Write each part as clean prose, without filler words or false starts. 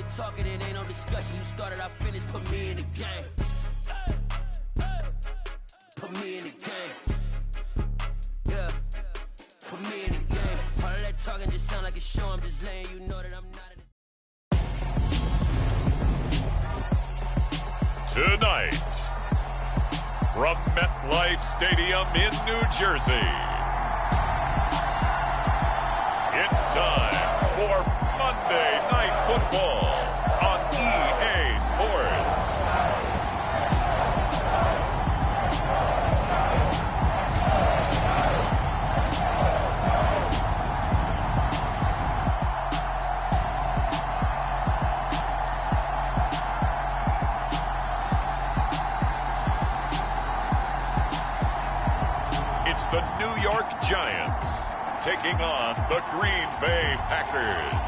the talking, it ain't no discussion. You started, I finished, put me in the game. Put me in the game. Yeah. Put me in the game. All of that talking just sound like a show. I'm just letting you know that I'm not in it. Tonight, from MetLife Stadium in New Jersey, it's time for Monday Night Football on EA Sports. It's the New York Giants taking on the Green Bay Packers.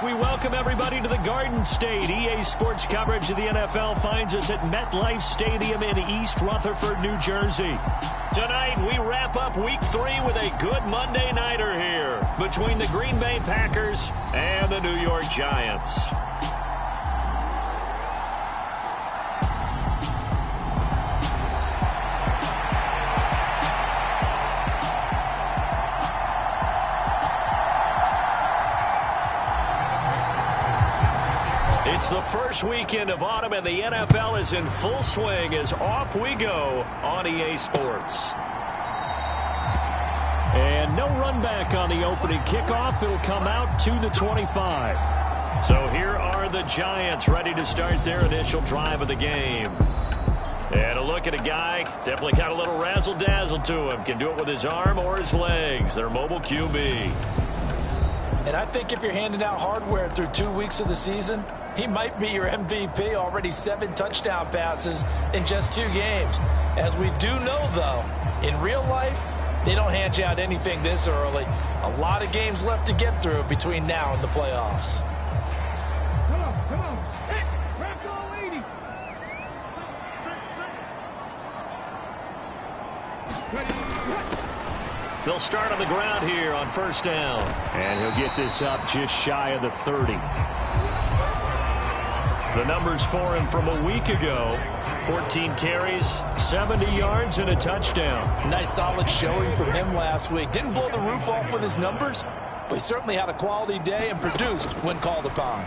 We welcome everybody to the Garden State. EA Sports coverage of the NFL finds us at MetLife Stadium in East Rutherford, New Jersey. Tonight, we wrap up Week 3 with a good Monday nighter here between the Green Bay Packers and the New York Giants. It's the first weekend of autumn, and the NFL is in full swing as off we go on EA Sports. And no run back on the opening kickoff. It'll come out to the 25. So here are the Giants ready to start their initial drive of the game. And a look at a guy, definitely got a little razzle-dazzle to him. Can do it with his arm or his legs. Their mobile QB. And I think if you're handing out hardware through 2 weeks of the season, he might be your MVP. Already 7 touchdown passes in just 2 games. As we do know, though, in real life, they don't hand you out anything this early. A lot of games left to get through between now and the playoffs. Come on. Hey, grab goal 80. They'll start on the ground here on first down. And he'll get this up just shy of the 30. The numbers for him from a week ago: 14 carries, 70 yards, and a touchdown. Nice solid showing from him last week. Didn't blow the roof off with his numbers, but he certainly had a quality day and produced when called upon.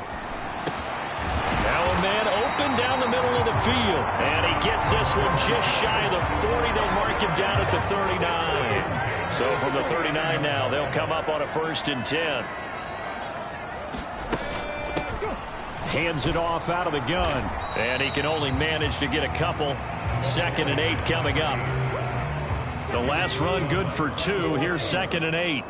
Now a man open down the middle of the field. And he gets this one just shy of the 40. They'll mark him down at the 39. So from the 39 now, they'll come up on a 1st and 10. Hands it off out of the gun. And he can only manage to get a couple. 2nd and 8 coming up. The last run good for 2. Here's 2nd and 8.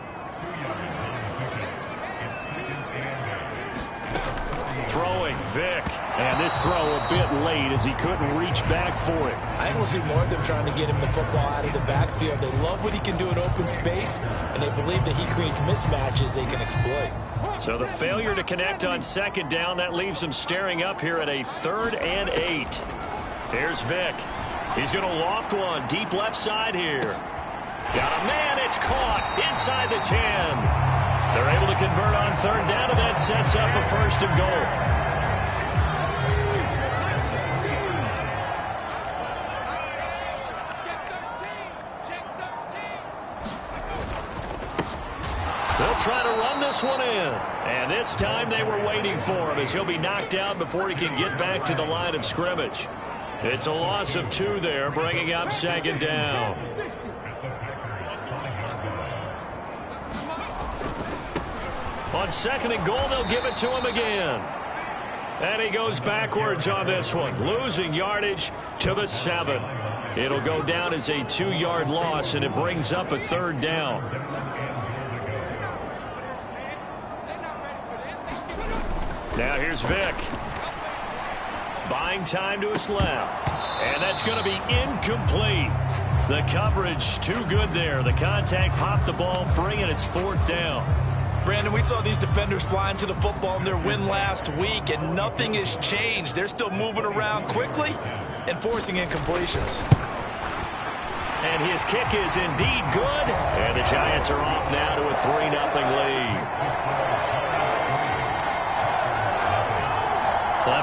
Throwing, Vick. And this throw a bit late as he couldn't reach back for it. I think we'll see more of them trying to get him the football out of the backfield. They love what he can do in open space, and they believe that he creates mismatches they can exploit. So the failure to connect on 2nd down, that leaves him staring up here at a 3rd and 8. Here's Vick. He's going to loft one deep left side here. Got a man, it's caught inside the 10. They're able to convert on 3rd down, and that sets up a 1st and goal. They'll try to run this one in. And this time they were waiting for him as he'll be knocked down before he can get back to the line of scrimmage. It's a loss of 2 there, bringing up 2nd down. On 2nd and goal, they'll give it to him again. And he goes backwards on this one, losing yardage to the 7. It'll go down as a 2-yard loss, and it brings up a 3rd down. Now here's Vick. Buying time to his left. And that's going to be incomplete. The coverage too good there. The contact popped the ball free, and it's 4th down. Brandon, we saw these defenders flying to the football in their win last week, and nothing has changed. They're still moving around quickly and forcing incompletions. And his kick is indeed good. And the Giants are off now to a 3-0 lead.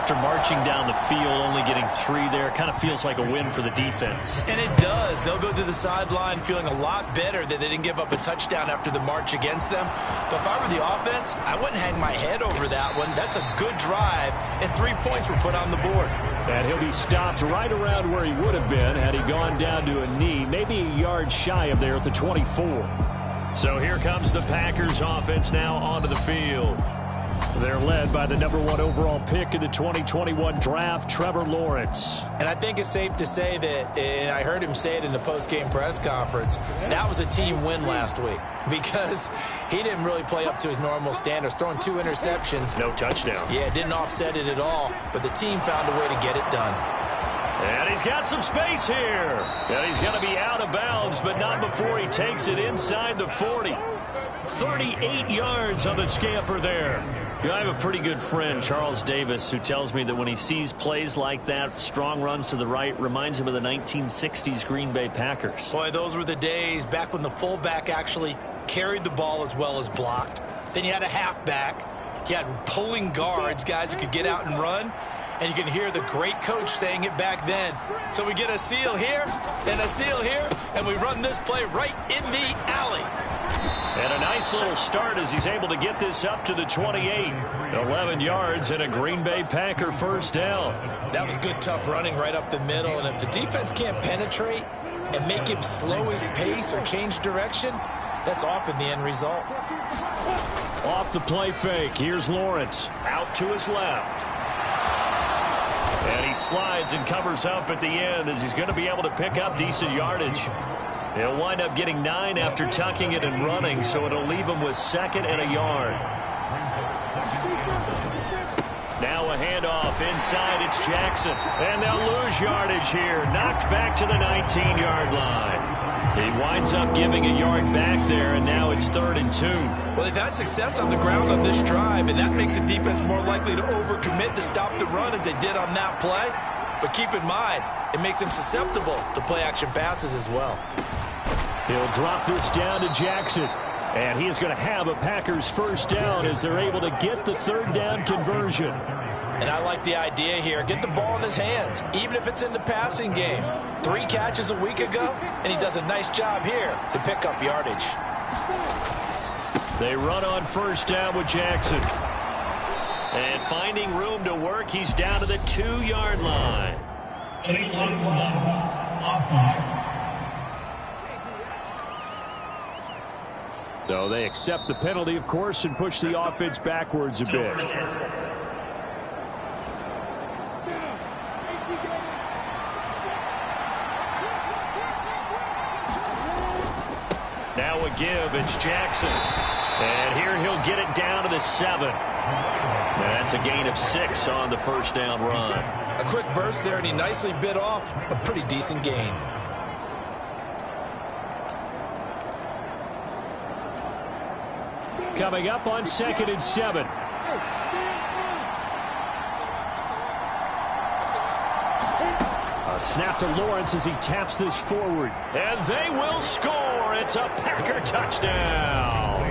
After marching down the field, only getting 3 there, kind of feels like a win for the defense. And it does. They'll go to the sideline feeling a lot better that they didn't give up a touchdown after the march against them. But if I were the offense, I wouldn't hang my head over that one. That's a good drive, and 3 points were put on the board. And he'll be stopped right around where he would have been had he gone down to a knee, maybe a yard shy of there at the 24. So here comes the Packers offense now onto the field. They're led by the #1 overall pick in the 2021 draft, Trevor Lawrence. And I think it's safe to say that, and I heard him say it in the post-game press conference, that was a team win last week because he didn't really play up to his normal standards, throwing 2 interceptions. No touchdown. Yeah, didn't offset it at all, but the team found a way to get it done. And he's got some space here. And he's going to be out of bounds, but not before he takes it inside the 40. 38 yards on the scamper there. You know, I have a pretty good friend, Charles Davis, who tells me that when he sees plays like that, strong runs to the right, reminds him of the 1960s Green Bay Packers. Boy, those were the days back when the fullback actually carried the ball as well as blocked. Then you had a halfback. You had pulling guards, guys who could get out and run. And you can hear the great coach saying it back then. So we get a seal here and a seal here, and we run this play right in the alley. And a nice little start as he's able to get this up to the 28. 11 yards and a Green Bay Packer first down. That was good, tough running right up the middle. And if the defense can't penetrate and make him slow his pace or change direction, that's often the end result. Off the play fake, here's Lawrence. Out to his left. And he slides and covers up at the end as he's going to be able to pick up decent yardage. He'll wind up getting 9 after tucking it and running, so it'll leave him with 2nd and a yard. Now a handoff inside, it's Jackson. And they'll lose yardage here. Knocked back to the 19-yard line. He winds up giving a yard back there, and now it's 3rd and 2. Well, they've had success on the ground on this drive, and that makes the defense more likely to overcommit to stop the run as they did on that play. But keep in mind, it makes them susceptible to play-action passes as well. He'll drop this down to Jackson. And he is going to have a Packers first down as they're able to get the 3rd down conversion. And I like the idea here. Get the ball in his hands, even if it's in the passing game. 3 catches a week ago, and he does a nice job here to pick up yardage. They run on first down with Jackson. And finding room to work, he's down to the 2-yard line. So they accept the penalty, of course, and push the offense backwards a bit. Now a give, it's Jackson. And here he'll get it down to the 7. That's a gain of 6 on the first down run. A quick burst there, and he nicely bit off a pretty decent gain. Coming up on 2nd and 7. A snap to Lawrence as he taps this forward. And they will score. It's a Packer touchdown.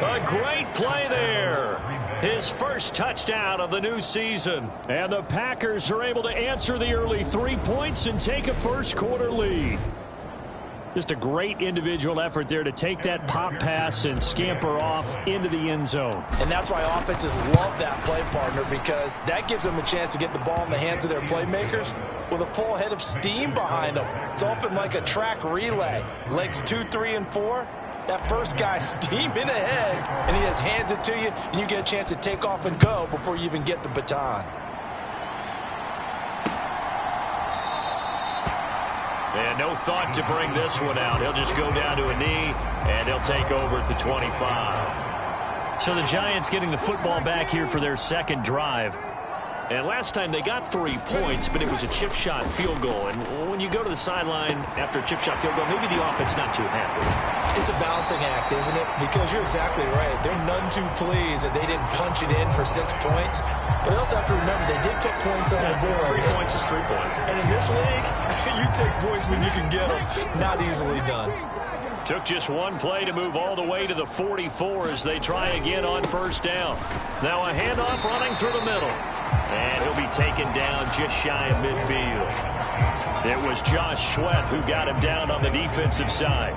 A great play there. His first touchdown of the new season. And the Packers are able to answer the early 3 points and take a first-quarter lead. Just a great individual effort there to take that pop pass and scamper off into the end zone. And that's why offenses love that play, partner, because that gives them a chance to get the ball in the hands of their playmakers with a full head of steam behind them. It's often like a track relay. Legs 2, 3, and 4. That first guy steaming ahead, and he just hands it to you, and you get a chance to take off and go before you even get the baton. And no thought to bring this one out. He'll just go down to a knee, and he'll take over at the 25. So the Giants getting the football back here for their 2nd drive. And last time they got 3 points, but it was a chip shot field goal. And when you go to the sideline after a chip shot field goal, maybe the offense not too happy. It's a balancing act, isn't it? Because you're exactly right. They're none too pleased that they didn't punch it in for 6 points. But they also have to remember they did put points on the board. 3 points is 3 points. And in this league, you take points when you can get them. Not easily done. Took just one play to move all the way to the 44 as they try again on first down. Now a handoff running through the middle. And he'll be taken down just shy of midfield. It was Josh Sweat who got him down on the defensive side.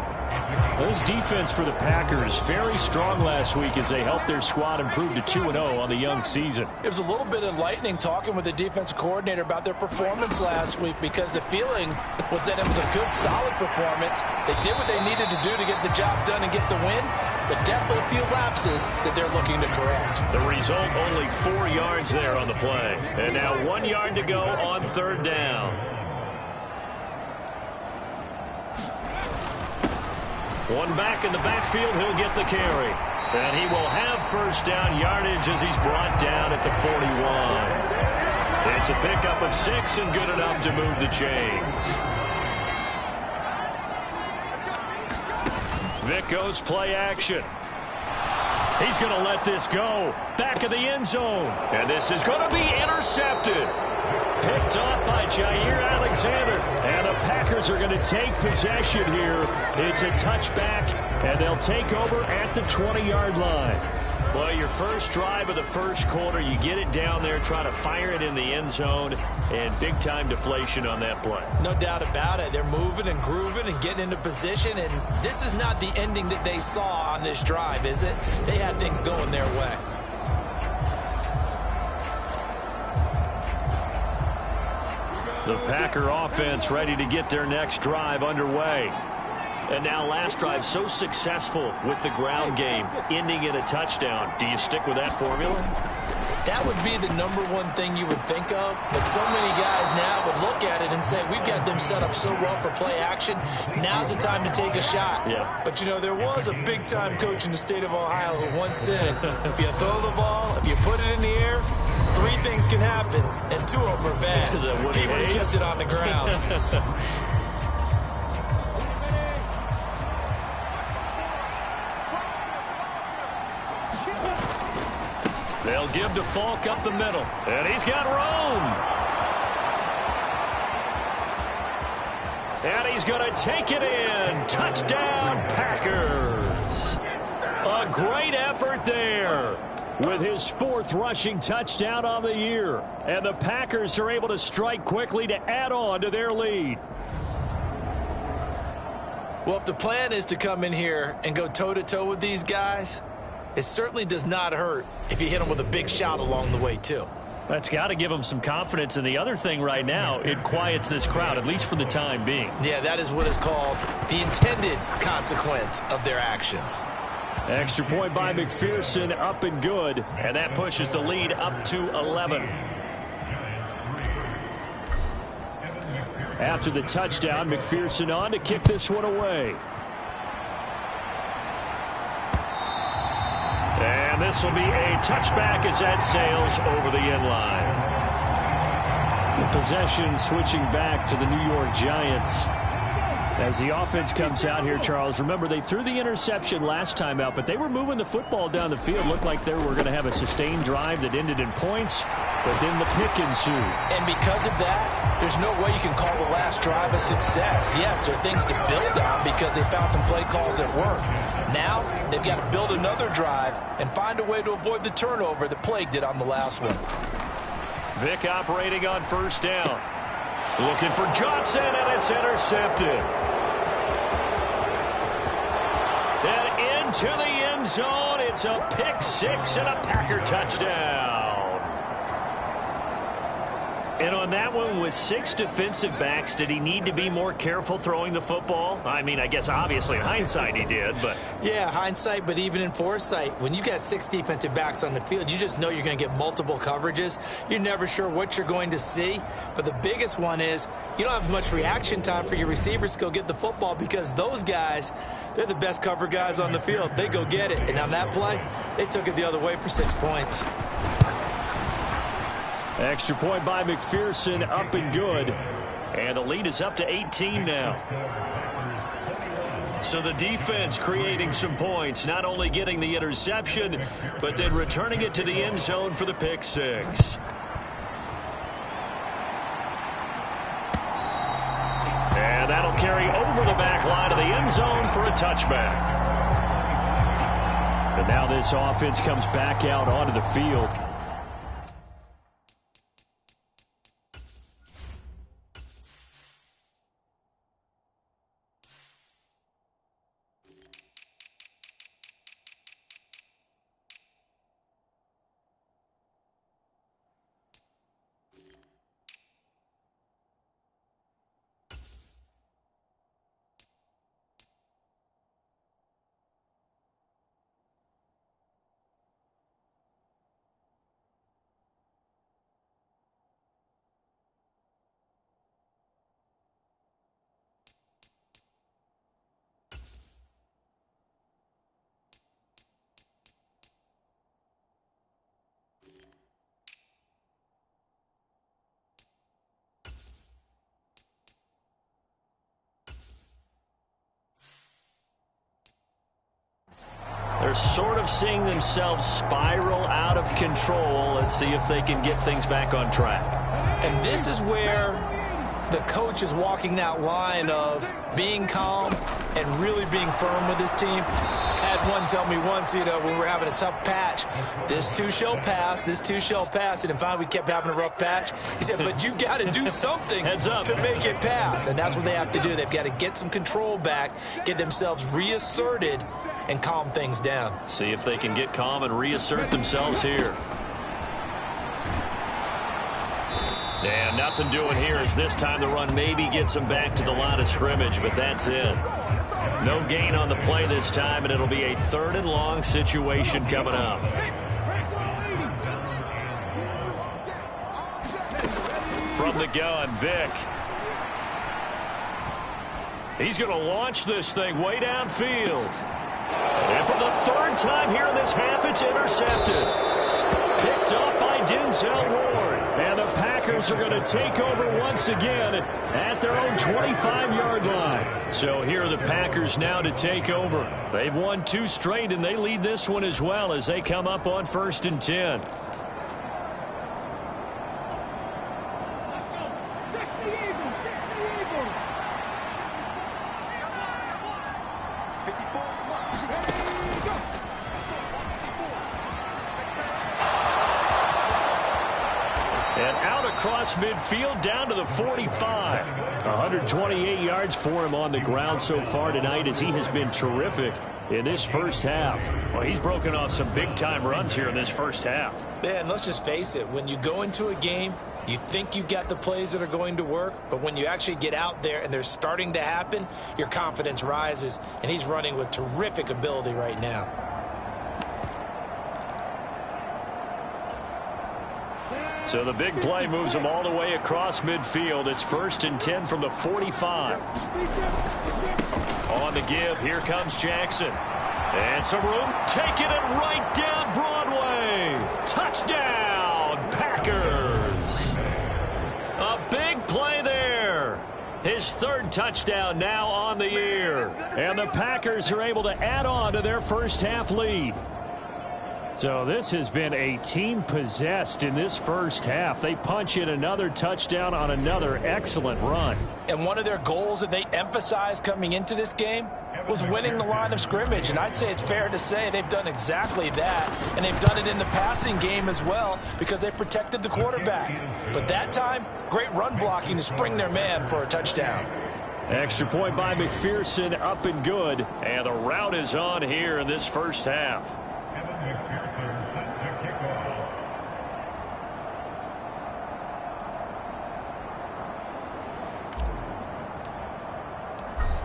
This defense for the Packers, very strong last week as they helped their squad improve to 2-0 on the young season. It was a little bit enlightening talking with the defensive coordinator about their performance last week, because the feeling was that it was a good, solid performance. They did what they needed to do to get the job done and get the win, but definitely a few lapses that they're looking to correct. The result, only 4 yards there on the play. And now 1 yard to go on third down. One back in the backfield, he'll get the carry. And he will have first down yardage as he's brought down at the 41. It's a pickup of 6 and good enough to move the chains. Vic goes play action. He's going to let this go. Back of the end zone. And this is going to be intercepted. Picked off by Jair Alexander. And the Packers are going to take possession here. It's a touchback, and they'll take over at the 20-yard line. Well, your first drive of the first quarter, you get it down there, try to fire it in the end zone, and big-time deflation on that play. No doubt about it. They're moving and grooving and getting into position, and this is not the ending that they saw on this drive, is it? They had things going their way. The Packer offense ready to get their next drive underway. And now last drive so successful with the ground game, ending in a touchdown. Do you stick with that formula? That would be the #1 thing you would think of, but so many guys now would look at it and say, we've got them set up so well for play action, now's the time to take a shot. Yeah. But, you know, there was a big-time coach in the state of Ohio who once said, if you throw the ball, if you put it in the air, 3 things can happen, and 2 of them are bad. Is that what he would have kept it on the ground. They'll give to Falk up the middle. And he's got room. And he's going to take it in. Touchdown, Packers. A great effort there with his 4th rushing touchdown on the year. And the Packers are able to strike quickly to add on to their lead. Well, if the plan is to come in here and go toe-to-toe with these guys, it certainly does not hurt if you hit them with a big shot along the way, too. That's got to give them some confidence. And the other thing right now, it quiets this crowd, at least for the time being. Yeah, that is what is called the intended consequence of their actions. Extra point by McPherson, up and good. And that pushes the lead up to 11. After the touchdown, McPherson on to kick this one away. And this will be a touchback as that sails over the end line. The possession switching back to the New York Giants. As the offense comes out here, Charles, remember they threw the interception last time out, but they were moving the football down the field. Looked like they were going to have a sustained drive that ended in points, but then the pick ensued. And because of that, there's no way you can call the last drive a success. Yes, there are things to build on because they found some play calls that work. Now, they've got to build another drive and find a way to avoid the turnover that plagued it on the last one. Vic operating on first down. Looking for Johnson, and it's intercepted. And into the end zone, it's a pick 6 and a Packer touchdown. And on that one, with 6 defensive backs, did he need to be more careful throwing the football? I mean, I guess obviously in hindsight he did, but... Yeah, hindsight, but even in foresight, when you got 6 defensive backs on the field, you just know you're going to get multiple coverages. You're never sure what you're going to see. But the biggest one is you don't have much reaction time for your receivers to go get the football because those guys, they're the best cover guys on the field. They go get it. And on that play, they took it the other way for 6 points. Extra point by McPherson, up and good. And the lead is up to 18 now. So the defense creating some points, not only getting the interception, but then returning it to the end zone for the pick 6. And that'll carry over the back line of the end zone for a touchback. And now this offense comes back out onto the field. sort of seeing themselves spiral out of control. Let's see if they can get things back on track. And this is where the coach is walking that line of being calm and really being firm with his team. I had one tell me once, when we were having a tough patch, this too shall pass, this too shall pass. And finally we kept having a rough patch. He said, but you got to do something to make it pass. And that's what they have to do. They've got to get some control back, get themselves reasserted, and calm things down. See if they can get calm and reassert themselves here. And nothing doing here as this time the run maybe gets them back to the line of scrimmage, but that's it. No gain on the play this time, and it'll be a 3rd and long situation coming up. From the gun, Vic. He's going to launch this thing way downfield. And for the 3rd time here in this half, it's intercepted. Picked up by Denzel Ward. And the Packers are going to take over once again at their own 25-yard line. So here are the Packers now to take over. They've won 2 straight, and they lead this one as well as they come up on 1st and 10. Across midfield down to the 45. 128 yards for him on the ground so far tonight as he has been terrific in this first half. Well, he's broken off some big-time runs here in this first half. Yeah, and let's just face it. When you go into a game, you think you've got the plays that are going to work, but when you actually get out there and they're starting to happen, your confidence rises, and he's running with terrific ability right now. So the big play moves them all the way across midfield. It's 1st and 10 from the 45. On the give, here comes Jackson. And some room, taking it right down Broadway. Touchdown, Packers. A big play there. His 3rd touchdown now on the year. And the Packers are able to add on to their first half lead. So this has been a team possessed in this first half. They punch in another touchdown on another excellent run. And one of their goals that they emphasized coming into this game was winning the line of scrimmage. And I'd say it's fair to say they've done exactly that. And they've done it in the passing game as well because they protected the quarterback. But that time, great run blocking to spring their man for a touchdown. Extra point by McPherson, up and good. And the route is on here in this first half.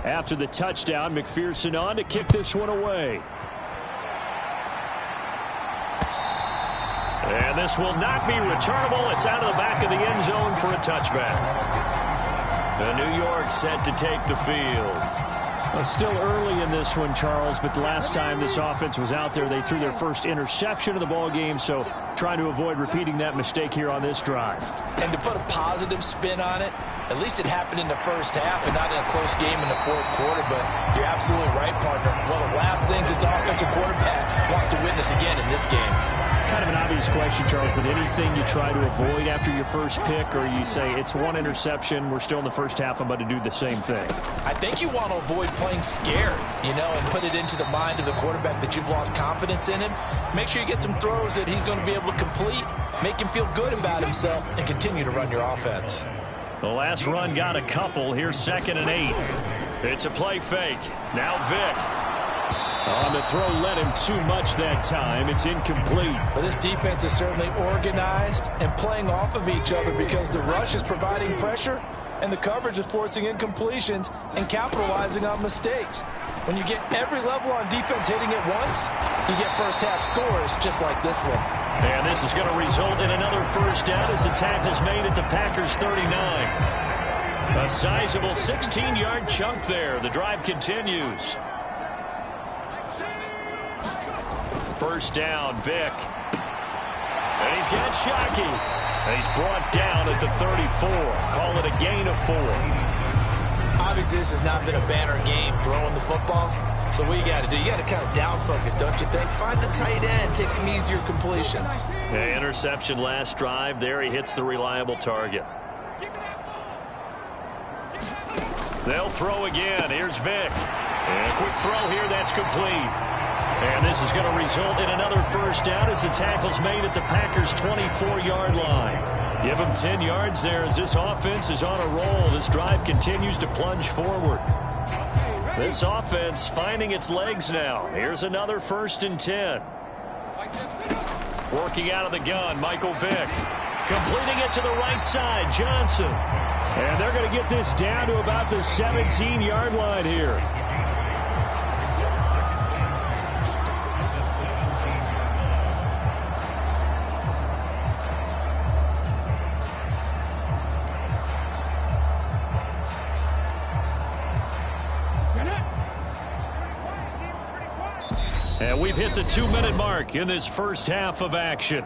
After the touchdown, McPherson on to kick this one away. And this will not be returnable. It's out of the back of the end zone for a touchback. And New York set to take the field. Well, still early in this one, Charles, but the last time this offense was out there, they threw their first interception of the ball game, so trying to avoid repeating that mistake here on this drive. And to put a positive spin on it, at least it happened in the first half and not in a close game in the 4th quarter, but you're absolutely right, partner. One of the last things this offensive quarterback wants to witness again in this game. Kind of an obvious question, Charles, but anything you try to avoid after your first pick, or you say it's 1 interception, we're still in the first half, I'm about to do the same thing? I think you want to avoid playing scared, and put it into the mind of the quarterback that you've lost confidence in him. Make sure you get some throws that he's going to be able to complete, make him feel good about himself, and continue to run your offense. The last run got a couple. Here's 2nd and 8. It's a play fake. Now Vic. On the throw, led him too much that time. It's incomplete. Well, this defense is certainly organized and playing off of each other because the rush is providing pressure and the coverage is forcing incompletions and capitalizing on mistakes. When you get every level on defense hitting at once, you get first half scores just like this one. And this is going to result in another first down as the tackle is made at the Packers 39. A sizable 16-yard chunk there. The drive continues. First down, Vic. And he's got Shockey. And he's brought down at the 34. Call it a gain of 4. Obviously, this has not been a banner game throwing the football, So what you got to do, you got to kind of down focus, don't you think? Find the tight end, take some easier completions. Yeah, interception last drive. There he hits the reliable target. They'll throw again. Here's Vic. And a quick throw here. That's complete. And this is going to result in another first down as the tackle's made at the Packers' 24-yard line. Give them 10 yards there as this offense is on a roll. This drive continues to plunge forward. This offense finding its legs now. Here's another 1st and 10. Working out of the gun, Michael Vick. Completing it to the right side, Johnson. And they're going to get this down to about the 17-yard line here. And we've hit the 2-minute mark in this first half of action.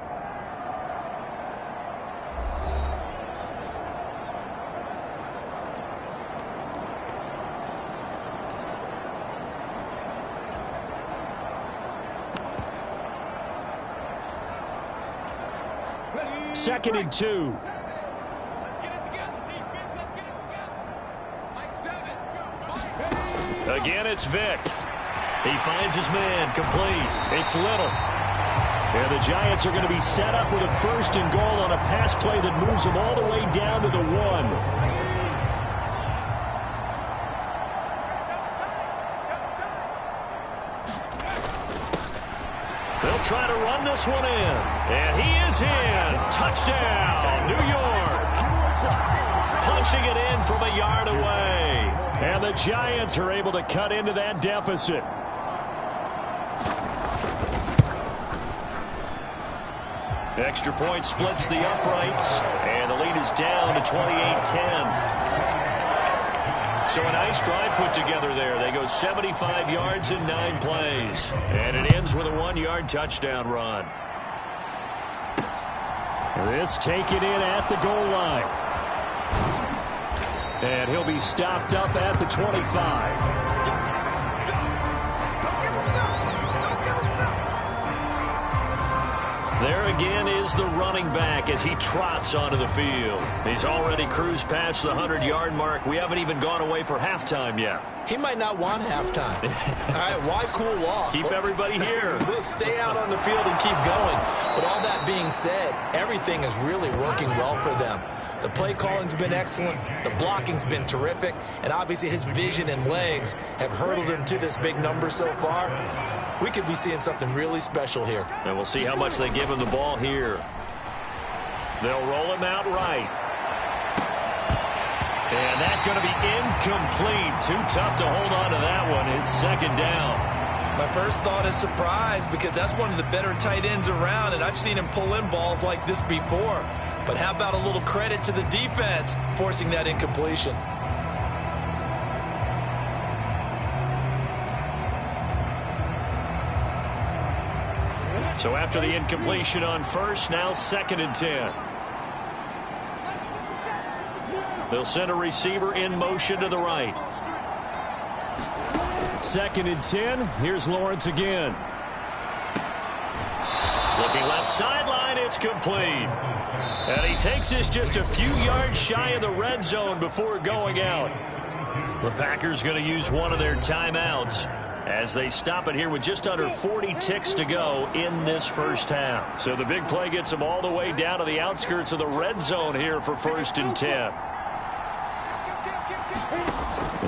Second and 2. Let's get it together, defense. Let's get it together. Mike 7. Again, it's Vic. He finds his man, complete. It's Little. And the Giants are going to be set up with a 1st and goal on a pass play that moves them all the way down to the 1. They'll try to run this one in. And he is in. Touchdown, New York. Punching it in from a yard away. And the Giants are able to cut into that deficit. Extra point splits the uprights, and the lead is down to 28-10. So a nice drive put together there. They go 75 yards in 9 plays. And it ends with a 1-yard touchdown run. This taken in at the goal line. And he'll be stopped up at the 25. There again is the running back as he trots onto the field. He's already cruised past the 100-yard mark. We haven't even gone away for halftime yet. He might not want halftime. All right, why cool off? Keep everybody here. Let's stay out on the field and keep going. But all that being said, everything is really working well for them. The play calling's been excellent. The blocking's been terrific. And obviously his vision and legs have hurdled him to this big number so far. We could be seeing something really special here. And we'll see how much they give him the ball here. They'll roll him out right. And that's going to be incomplete. Too tough to hold on to that one. It's 2nd down. My first thought is surprise because that's one of the better tight ends around, and I've seen him pull in balls like this before. But how about a little credit to the defense forcing that incompletion? So after the incompletion on 1st, now 2nd and 10. They'll send a receiver in motion to the right. 2nd and 10. Here's Lawrence again. Looking left sideline, it's complete. And he takes this just a few yards shy of the red zone before going out. The Packers going to use one of their timeouts as they stop it here with just under 40 ticks to go in this first half. So the big play gets them all the way down to the outskirts of the red zone here for 1st and 10.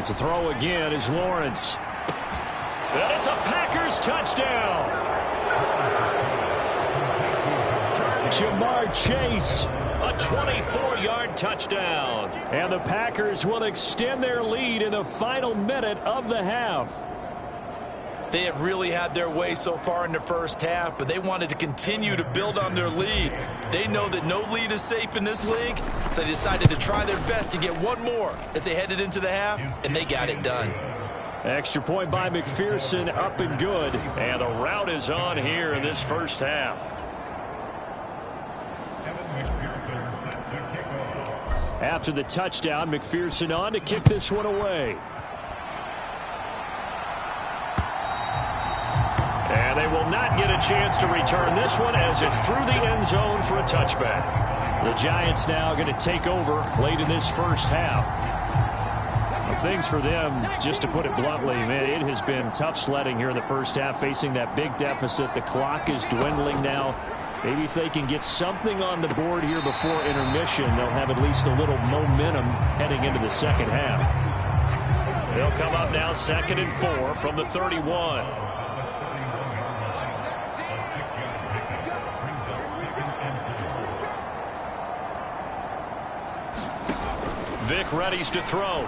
It's a throw again is Lawrence. And it's a Packers touchdown. Jamar Chase, a 24-yard touchdown. And the Packers will extend their lead in the final minute of the half. They have really had their way so far in the first half, but they wanted to continue to build on their lead. They know that no lead is safe in this league, so they decided to try their best to get one more as they headed into the half, and they got it done. Extra point by McPherson, up and good. And the route is on here in this first half. After the touchdown, McPherson on to kick this one away. And they will not get a chance to return this one as it's through the end zone for a touchback. The Giants now going to take over late in this first half. Well, things for them, just to put it bluntly, man, it has been tough sledding here in the first half, facing that big deficit. The clock is dwindling now. Maybe if they can get something on the board here before intermission, they'll have at least a little momentum heading into the second half. They'll come up now 2nd and 4 from the 31. Vic readies to throw.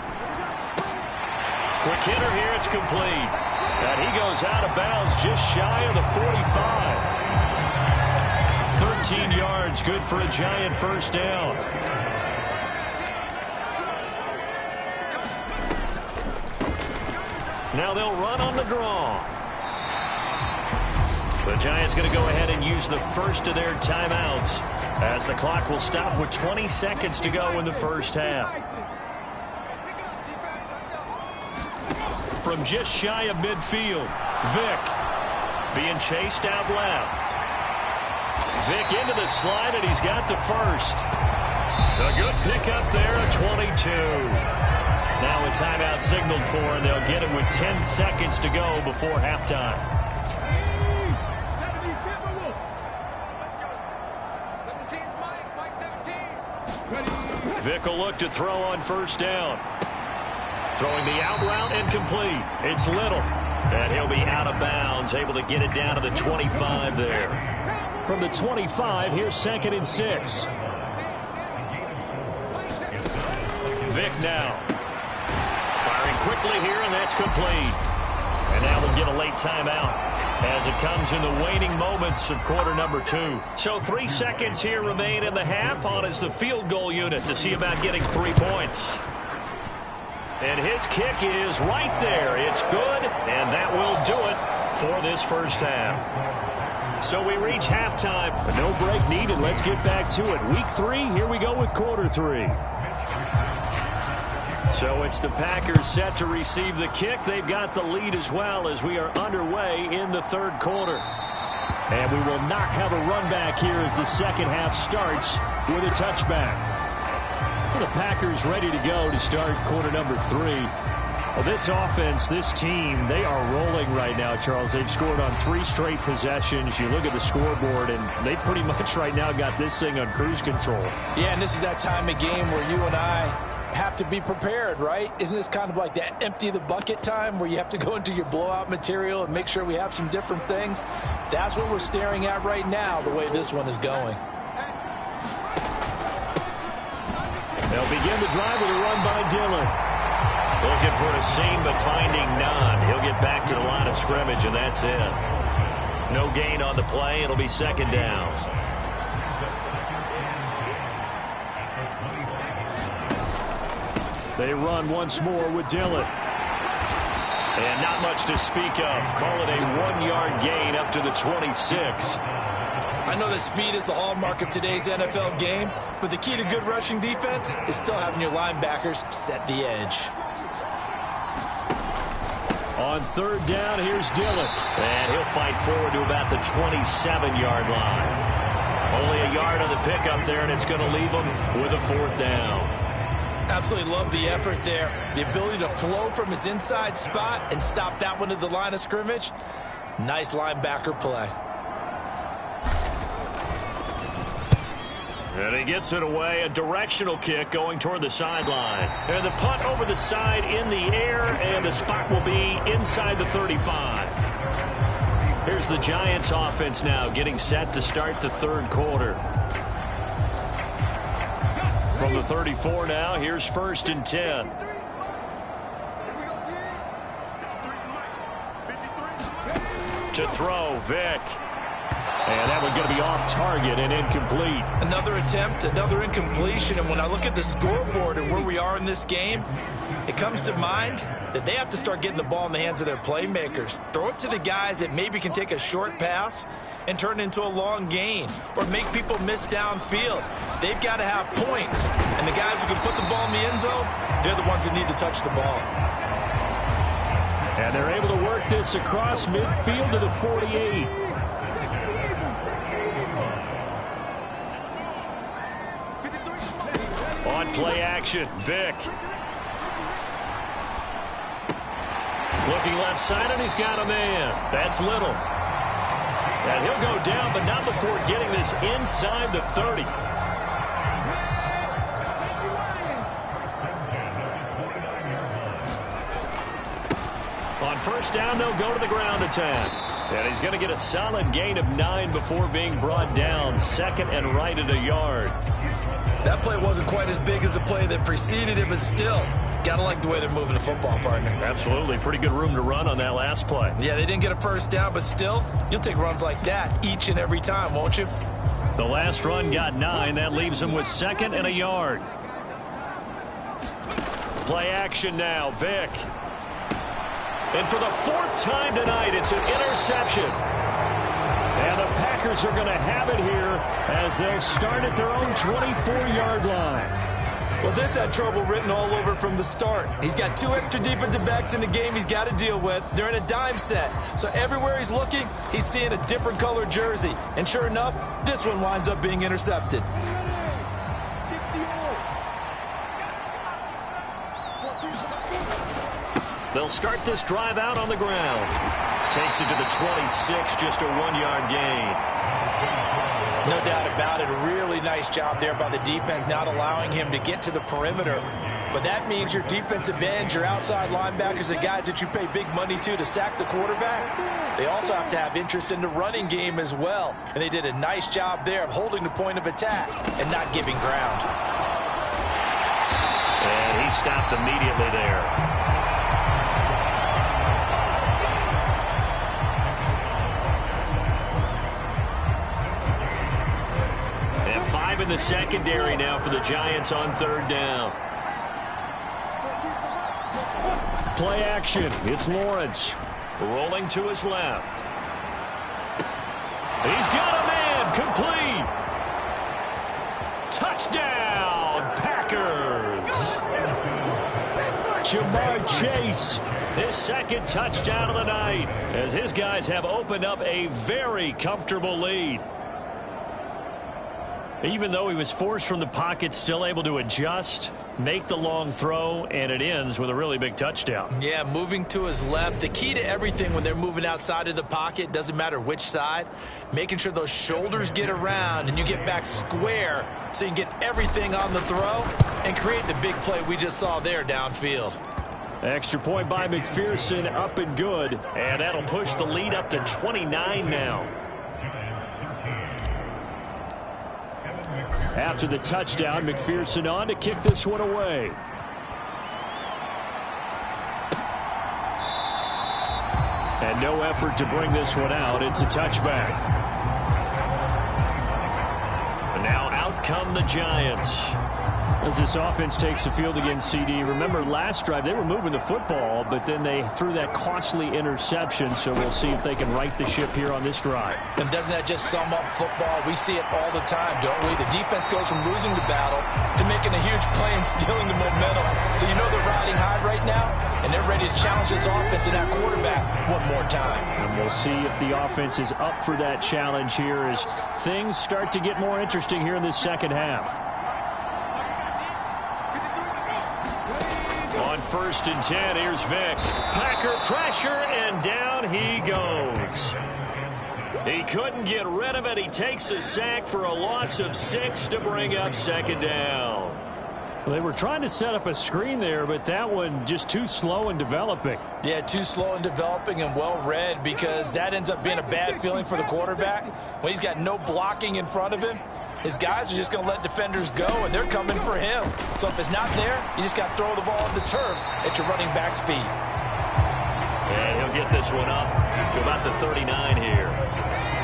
Quick hitter here, it's complete. And he goes out of bounds just shy of the 45. 13 yards, good for a Giant first down. Now they'll run on the draw. The Giants going to go ahead and use the first of their timeouts as the clock will stop with 20 seconds to go in the first half. From just shy of midfield, Vic being chased out left. Vic into the slide, and he's got the first. A good pickup there at 22. Now a timeout signaled for, and they'll get him with 10 seconds to go before halftime. 17's Mike 17. Vic will look to throw on first down. Throwing the out route incomplete. It's Little. And he'll be out of bounds, able to get it down to the 25 there. From the 25, here's 2nd and 6. Vic now. Firing quickly here, and that's complete. And now we'll get a late timeout as it comes in the waning moments of quarter number 2. So 3 seconds here remain in the half. On is the field goal unit to see about getting 3 points. And his kick is right there. It's good, and that will do it for this first half. So we reach halftime. But no break needed. Let's get back to it. Week 3, here we go with quarter 3. So it's the Packers set to receive the kick. They've got the lead as well as we are underway in the third quarter. And we will not have a run back here as the second half starts with a touchback. The Packers ready to go to start quarter number 3. Well, this offense, this team, they are rolling right now, Charles. They've scored on 3 straight possessions. You look at the scoreboard, and they pretty much right now got this thing on cruise control. Yeah, and this is that time of game where you and I have to be prepared, right? Isn't this kind of like that empty the bucket time where you have to go into your blowout material and make sure we have some different things? That's what we're staring at right now, the way this one is going. They'll begin the drive with a run by Dillon. Looking for a seam, but finding none. He'll get back to the line of scrimmage, and that's it. No gain on the play. It'll be second down. They run once more with Dillon. And not much to speak of. Call it a 1-yard gain up to the 26. I know that speed is the hallmark of today's NFL game, but the key to good rushing defense is still having your linebackers set the edge. On third down, here's Dillon. And he'll fight forward to about the 27-yard line. Only a yard on the pickup there, and it's going to leave him with a 4th down. Absolutely love the effort there. The ability to flow from his inside spot and stop that one at the line of scrimmage. Nice linebacker play. And he gets it away, a directional kick going toward the sideline. And the punt over the side in the air, and the spot will be inside the 35. Here's the Giants offense now getting set to start the third quarter. From the 34 now, here's 1st and 10. To throw, Vic. And that one going to be off target and incomplete. Another attempt, another incompletion. And when I look at the scoreboard and where we are in this game, it comes to mind that they have to start getting the ball in the hands of their playmakers. Throw it to the guys that maybe can take a short pass and turn it into a long gain or make people miss downfield. They've got to have points. And the guys who can put the ball in the end zone, they're the ones that need to touch the ball. And they're able to work get this across midfield to the 48. On play action, Vic. Looking left side, and he's got a man. That's Little. And he'll go down, but not before getting this inside the 30. On first down, they'll go to the ground attack. And he's going to get a solid gain of 9 before being brought down. Second and right at a yard. That play wasn't quite as big as the play that preceded it, but still, gotta like the way they're moving the football, partner. Absolutely. Pretty good room to run on that last play. Yeah, they didn't get a first down, but still, you'll take runs like that each and every time, won't you? The last run got 9. That leaves them with second and a yard. Play action now, Vic. And for the 4th time tonight, it's an interception. And the Packers are going to have it here as they'll start at their own 24-yard line. Well, this had trouble written all over from the start. He's got 2 extra defensive backs in the game he's got to deal with. They're in a dime set. So everywhere he's looking, he's seeing a different color jersey. And sure enough, this one winds up being intercepted. They'll start this drive out on the ground. Takes it to the 26, just a 1-yard gain. No doubt about it. A really nice job there by the defense, not allowing him to get to the perimeter. But that means your defensive ends, your outside linebackers, the guys that you pay big money to sack the quarterback, they also have to have interest in the running game as well. And they did a nice job there of holding the point of attack and not giving ground. And he stopped immediately there. In the secondary now for the Giants on 3rd down. Play action. It's Lawrence. Rolling to his left. He's got a man. Complete. Touchdown, Packers. Jamar Chase. His 2nd touchdown of the night as his guys have opened up a very comfortable lead. Even though he was forced from the pocket, still able to adjust, make the long throw, and it ends with a really big touchdown. Yeah, moving to his left. The key to everything when they're moving outside of the pocket, doesn't matter which side, making sure those shoulders get around and you get back square so you can get everything on the throw and create the big play we just saw there downfield. Extra point by McPherson, up and good, and that'll push the lead up to 29 now. After the touchdown, McPherson on to kick this one away. And no effort to bring this one out. It's a touchback. And now out come the Giants. As this offense takes the field against CD, remember last drive they were moving the football, but then they threw that costly interception, so we'll see if they can right the ship here on this drive. And doesn't that just sum up football? We see it all the time, don't we? The defense goes from losing the battle to making a huge play and stealing the momentum. So you know they're riding high right now, and they're ready to challenge this offense and that quarterback one more time. And we'll see if the offense is up for that challenge here as things start to get more interesting here in this second half. On 1st and 10, here's Vic. Packer pressure, and down he goes. He couldn't get rid of it. He takes a sack for a loss of 6 to bring up 2nd down. Well, they were trying to set up a screen there, but that one just too slow in developing. Yeah, too slow in developing and well read, because that ends up being a bad feeling for the quarterback. When he's got no blocking in front of him, his guys are just going to let defenders go, and they're coming for him. So if it's not there, you just got to throw the ball on the turf at your running back's feet. And he'll get this one up to about the 39 here.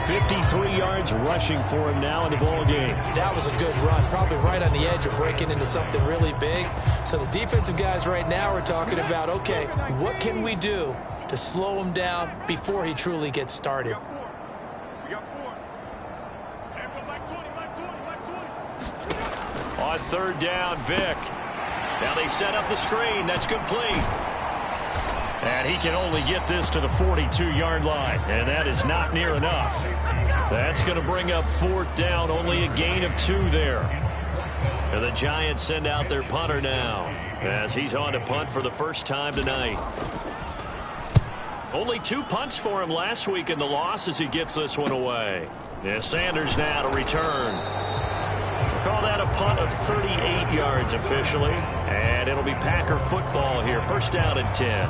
53 yards rushing for him now in the ball game. That was a good run, probably right on the edge of breaking into something really big. So the defensive guys right now are talking about, okay, what can we do to slow him down before he truly gets started? On 3rd down, Vic. Now they set up the screen. That's complete. And he can only get this to the 42-yard line, and that is not near enough. That's going to bring up 4th down, only a gain of 2 there. And the Giants send out their punter now, as he's on to punt for the first time tonight. Only 2 punts for him last week in the loss as he gets this one away. Yeah, Sanders now to return. We'll call that a punt of 38 yards officially, and it'll be Packer football here. First down and 10.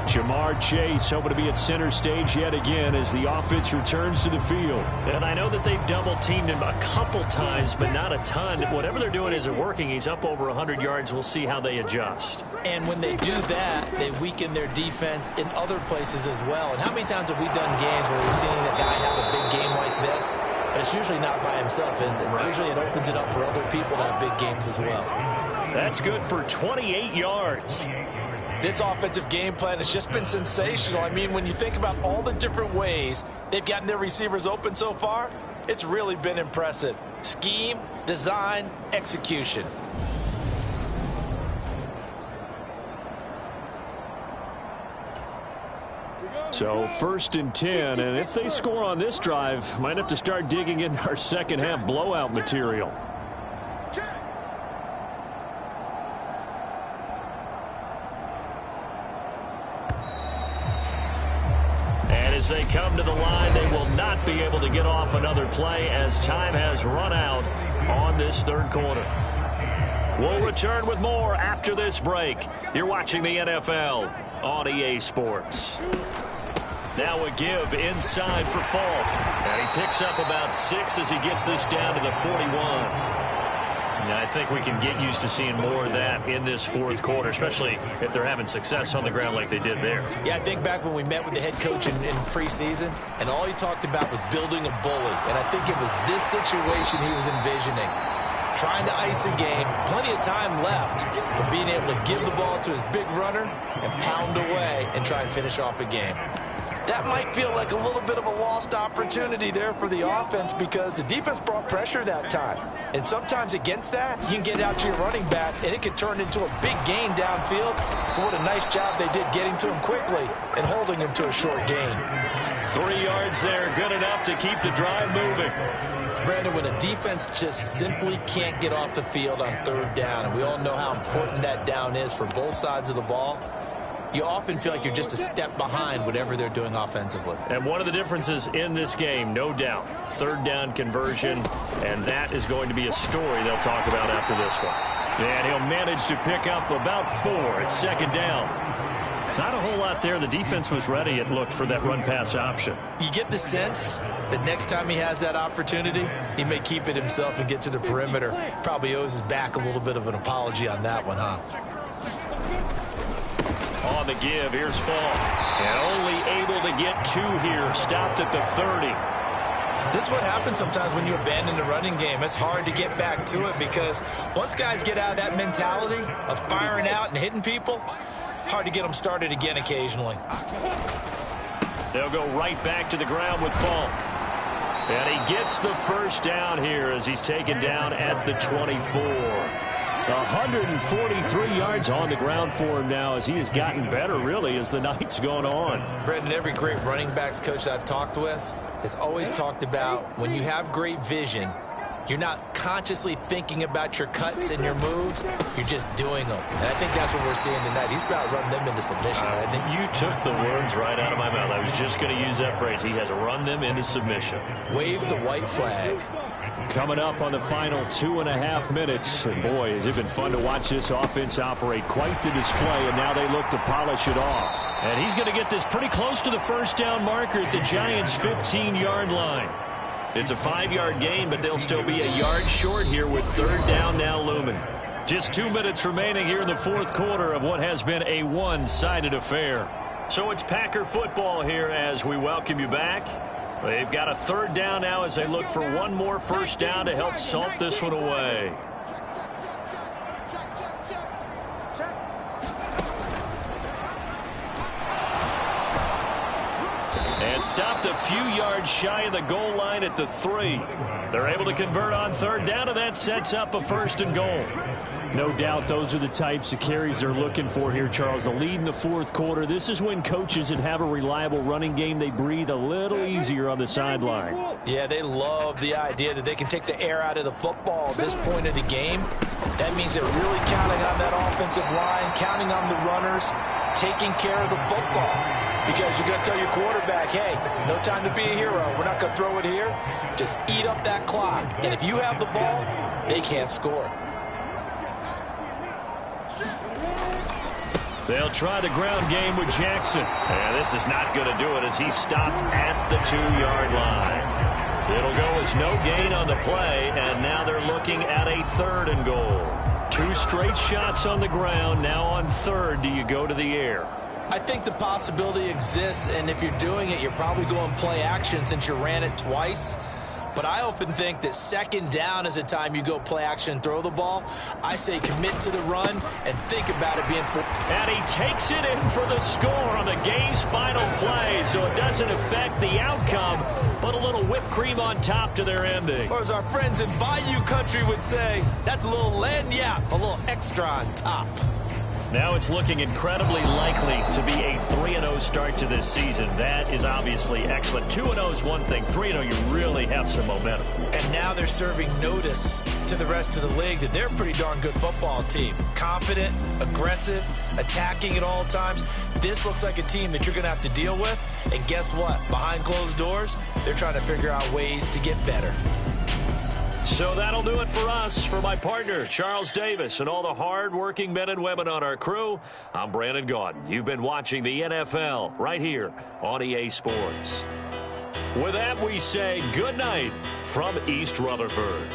Jamar Chase hoping to be at center stage yet again as the offense returns to the field. And I know that they've double-teamed him a couple times, but not a ton. Whatever they're doing isn't working. He's up over 100 yards. We'll see how they adjust. And when they do that, they weaken their defense in other places as well. And how many times have we done games where we've seen a guy have a big game like this? But it's usually not by himself, is it? Right. Usually it opens it up for other people to have big games as well. That's good for 28 yards. This offensive game plan has just been sensational. I mean, when you think about all the different ways they've gotten their receivers open so far, it's really been impressive. Scheme, design, execution. So 1st and 10, and if they score on this drive, might have to start digging in our second half blowout material. As they come to the line, they will not be able to get off another play as time has run out on this 3rd quarter. We'll return with more after this break. You're watching the NFL on EA Sports. Now a give inside for Falk. And he picks up about 6 as he gets this down to the 41. Now, I think we can get used to seeing more of that in this 4th quarter, especially if they're having success on the ground like they did there. Yeah, I think back when we met with the head coach in preseason, and all he talked about was building a bully. And I think it was this situation he was envisioning. Trying to ice a game, plenty of time left, but being able to give the ball to his big runner and pound away and try and finish off a game. That might feel like a little bit of a lost opportunity there for the offense because the defense brought pressure that time. And sometimes against that, you can get out to your running back, and it can turn into a big gain downfield. But what a nice job they did getting to him quickly and holding him to a short gain. 3 yards there, good enough to keep the drive moving. Brandon, when a defense just simply can't get off the field on 3rd down, and we all know how important that down is for both sides of the ball, you often feel like you're just a step behind whatever they're doing offensively. And one of the differences in this game, no doubt, 3rd down conversion, and that is going to be a story they'll talk about after this one. And he'll manage to pick up about 4 at 2nd down. Not a whole lot there. The defense was ready, it looked, for that run-pass option. You get the sense that next time he has that opportunity, he may keep it himself and get to the perimeter. Probably owes his back a little bit of an apology on that one, huh? On the give, here's Falk. And only able to get 2 here. Stopped at the 30. This is what happens sometimes when you abandon the running game. It's hard to get back to it because once guys get out of that mentality of firing out and hitting people, it's hard to get them started again occasionally. They'll go right back to the ground with Falk. And he gets the first down here as he's taken down at the 24. 143 yards on the ground for him now as he has gotten better, really, as the night's gone on. Brendan, every great running backs coach I've talked with has always talked about when you have great vision, you're not consciously thinking about your cuts and your moves. You're just doing them. And I think that's what we're seeing tonight. He's about to run them into submission, hasn't he? You took the words right out of my mouth. I was just going to use that phrase. He has run them into submission. Wave the white flag. Coming up on the final 2.5 minutes. And boy, has it been fun to watch this offense operate. Quite the display, and now they look to polish it off. And he's going to get this pretty close to the first down marker at the Giants' 15-yard line. It's a 5-yard gain, but they'll still be a yard short here with 3rd down now looming. Just 2 minutes remaining here in the 4th quarter of what has been a one-sided affair. So it's Packer football here as we welcome you back. They've got a 3rd down now as they look for one more first down to help salt this one away. And stopped a few yards shy of the goal line at the 3. They're able to convert on third down, and that sets up a 1st and goal. No doubt those are the types of carries they're looking for here, Charles. The lead in the 4th quarter. This is when coaches that have a reliable running game, they breathe a little easier on the sideline. Yeah, they love the idea that they can take the air out of the football at this point of the game. That means they're really counting on that offensive line, counting on the runners, taking care of the football. Because you're going to tell your quarterback, hey, no time to be a hero. We're not going to throw it here. Just eat up that clock. And if you have the ball, they can't score. They'll try the ground game with Jackson. And this is not going to do it as he's stopped at the 2-yard line. It'll go as no gain on the play, and now they're looking at a 3rd and goal. 2 straight shots on the ground. Now on 3rd, do you go to the air? I think the possibility exists, and if you're doing it, you're probably going play action since you ran it twice. But I often think that 2nd down is a time you go play action and throw the ball. I say commit to the run and think about it being full. And he takes it in for the score on the game's final play, so it doesn't affect the outcome, but a little whipped cream on top to their ending. Or as our friends in Bayou Country would say, that's a little lagniappe, a little extra on top. Now it's looking incredibly likely to be a 3-0 start to this season. That is obviously excellent. 2-0 is one thing. 3-0, you really have some momentum. And now they're serving notice to the rest of the league that they're a pretty darn good football team. Confident, aggressive, attacking at all times. This looks like a team that you're going to have to deal with. And guess what? Behind closed doors, they're trying to figure out ways to get better. So that'll do it for us. For my partner, Charles Davis, and all the hard-working men and women on our crew, I'm Brandon Gaudin. You've been watching the NFL right here on EA Sports. With that, we say good night from East Rutherford.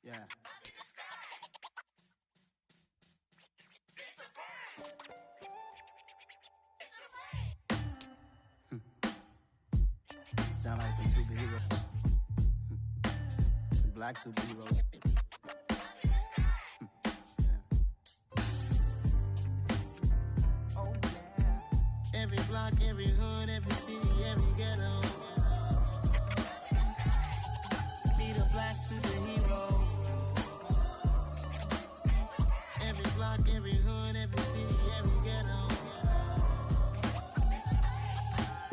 Yeah. Sound like some superheroes. Some black superheroes. Oh, yeah. Every block, every hood, every city, every ghetto. Need a black superhero. Every block, every hood, every city, every ghetto.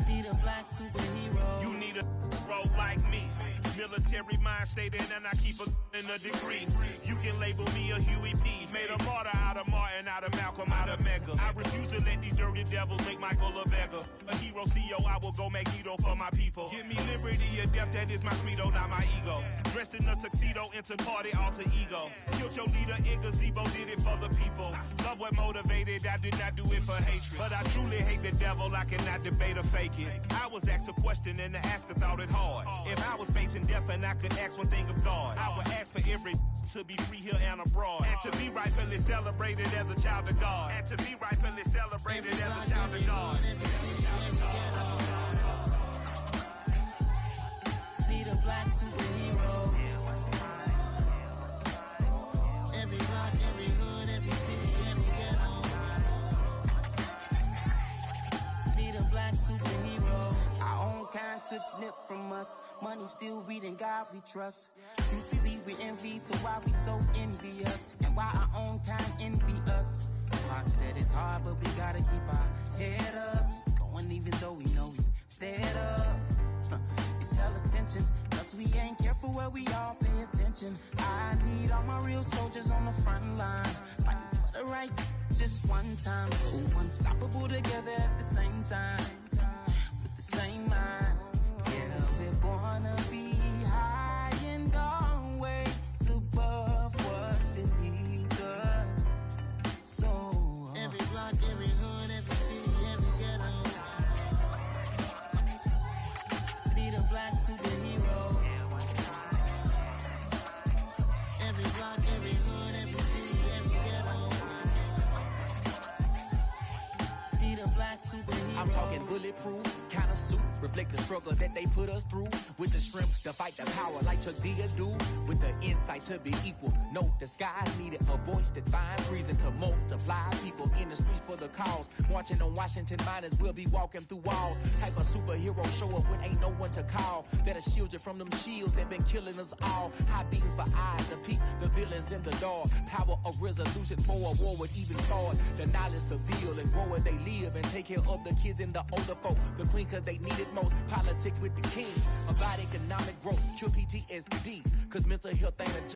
Need a black superhero. You need a role like me. Military mind stated, and I keep in a degree. You can label me a Huey P. Made a martyr out of Martin, out of Malcolm, out of Mega. I refuse to let these dirty devils make Michael a beggar. A hero CEO, I will go Magneto for my people. Give me liberty or death, that is my credo, not my ego. Dressed in a tuxedo, into party, alter ego. Killed your leader in gazebo, did it for the people. Love what motivated, I did not do it for hatred. But I truly hate the devil, I cannot debate or fake it. I was asked a question and the asker thought it hard. If I was facing death and I could ask one thing of God, I would ask for every to be free here and abroad, and to be rightfully celebrated as a child of God, and to be rightfully celebrated as a child of God. Need a black superhero. Every block, every hood, every city, every ghetto. Need a black superhero. Our own kind took nip from us. Money still reading, God we trust. Truthfully we envy, so why we so envious? And why our own kind envy us? Pac said it's hard, but we gotta keep our head up. Going even though we know we fed up. It's hella tension, cause we ain't careful where we all pay attention. I need all my real soldiers on the front line, fighting for the right just one time. So unstoppable together at the same time, with the same mind. Yeah, we're born to be high and always above what's beneath us. So every block, every hood, every city, every ghetto. black superhero. I'm talking bulletproof, kind of suit, reflect the struggle that they put us through. With the strength to fight the power like Chuck D do. With the insight to be equal, no disguise needed. A voice that finds reason to multiply. People in the streets for the cause. Marching on Washington miners, we'll be walking through walls. Type of superhero show up when ain't no one to call. That'll shield you from them shields that been killing us all. High beams for eyes to peek the villains in the dark. Power of resolution for a war would even start. The knowledge to build and grow where they live and take care of the kids and the older folk. The queen cause they need it most. Politic with the king. About economic growth, cure PTSD. Cause mental health ain't a